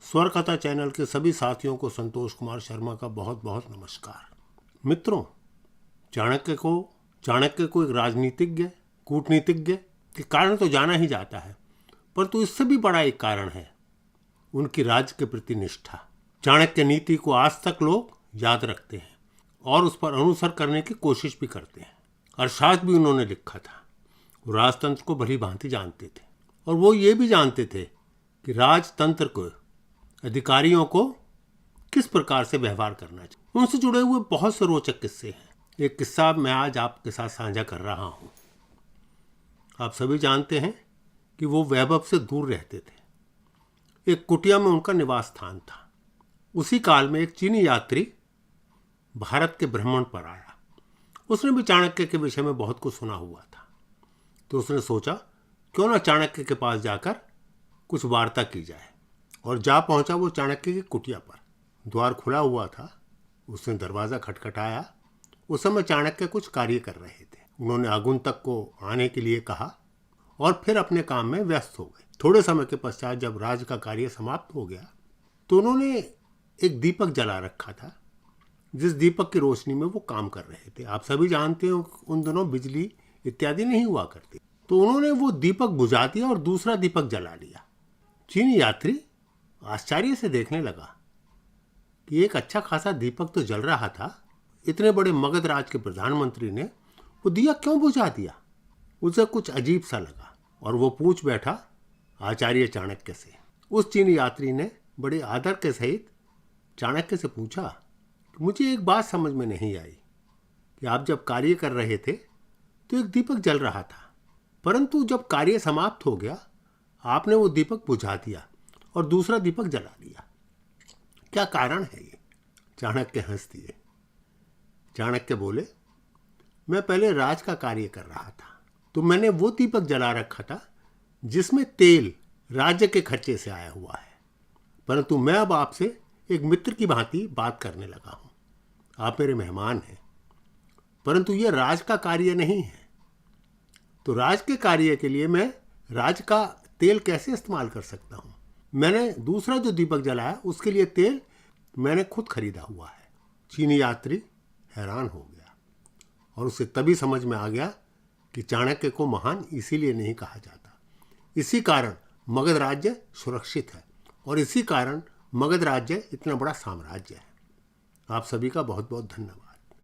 स्वर कथा चैनल के सभी साथियों को संतोष कुमार शर्मा का बहुत बहुत नमस्कार। मित्रों, चाणक्य को एक राजनीतिज्ञ, कूटनीतिज्ञ के कारण तो जाना ही जाता है, परंतु इससे भी बड़ा एक कारण है उनकी राज्य के प्रति निष्ठा। चाणक्य नीति को आज तक लोग याद रखते हैं और उस पर अनुसरण करने की कोशिश भी करते हैं। अर्थशास्त्र भी उन्होंने लिखा था। वो राजतंत्र को भली भांति जानते थे और वो ये भी जानते थे कि राजतंत्र को अधिकारियों को किस प्रकार से व्यवहार करना चाहिए। उनसे जुड़े हुए बहुत से रोचक किस्से हैं। एक किस्सा मैं आज आपके साथ साझा कर रहा हूँ। आप सभी जानते हैं कि वो वैभव से दूर रहते थे। एक कुटिया में उनका निवास स्थान था। उसी काल में एक चीनी यात्री भारत के भ्रमण पर आया। उसने भी चाणक्य के विषय में बहुत कुछ सुना हुआ था, तो उसने सोचा क्यों ना चाणक्य के पास जाकर कुछ वार्ता की जाए, और जा पहुंचा वो चाणक्य की कुटिया पर। द्वार खुला हुआ था। उसने दरवाज़ा खटखटाया। उस समय चाणक्य कुछ कार्य कर रहे थे। उन्होंने आगंतुक को आने के लिए कहा और फिर अपने काम में व्यस्त हो गए। थोड़े समय के पश्चात जब राज का कार्य समाप्त हो गया तो उन्होंने एक दीपक जला रखा था, जिस दीपक की रोशनी में वो काम कर रहे थे। आप सभी जानते हो उन दिनों बिजली इत्यादि नहीं हुआ करती, तो उन्होंने वो दीपक बुझा दिया और दूसरा दीपक जला लिया। चीनी यात्री आश्चर्य से देखने लगा कि एक अच्छा खासा दीपक तो जल रहा था, इतने बड़े मगध राज के प्रधानमंत्री ने वो दिया क्यों बुझा दिया। उसे कुछ अजीब सा लगा और वो पूछ बैठा आचार्य चाणक्य से। उस चीनी यात्री ने बड़े आदर के सहित चाणक्य से पूछा कि मुझे एक बात समझ में नहीं आई कि आप जब कार्य कर रहे थे तो एक दीपक जल रहा था, परंतु जब कार्य समाप्त हो गया आपने वो दीपक बुझा दिया और दूसरा दीपक जला दिया। क्या कारण है ये? चाणक्य हंस दिए। चाणक्य बोले, मैं पहले राज का कार्य कर रहा था तो मैंने वो दीपक जला रखा था जिसमें तेल राज्य के खर्चे से आया हुआ है, परंतु मैं अब आपसे एक मित्र की भांति बात करने लगा हूं। आप मेरे मेहमान हैं, परंतु यह राज का कार्य नहीं है, तो राज के कार्य के लिए मैं राज का तेल कैसे इस्तेमाल कर सकता हूं। मैंने दूसरा जो दीपक जलाया उसके लिए तेल मैंने खुद खरीदा हुआ है। चीनी यात्री हैरान हो गया और उसे तभी समझ में आ गया कि चाणक्य को महान इसीलिए नहीं कहा जाता। इसी कारण मगध राज्य सुरक्षित है और इसी कारण मगध राज्य इतना बड़ा साम्राज्य है। आप सभी का बहुत बहुत धन्यवाद।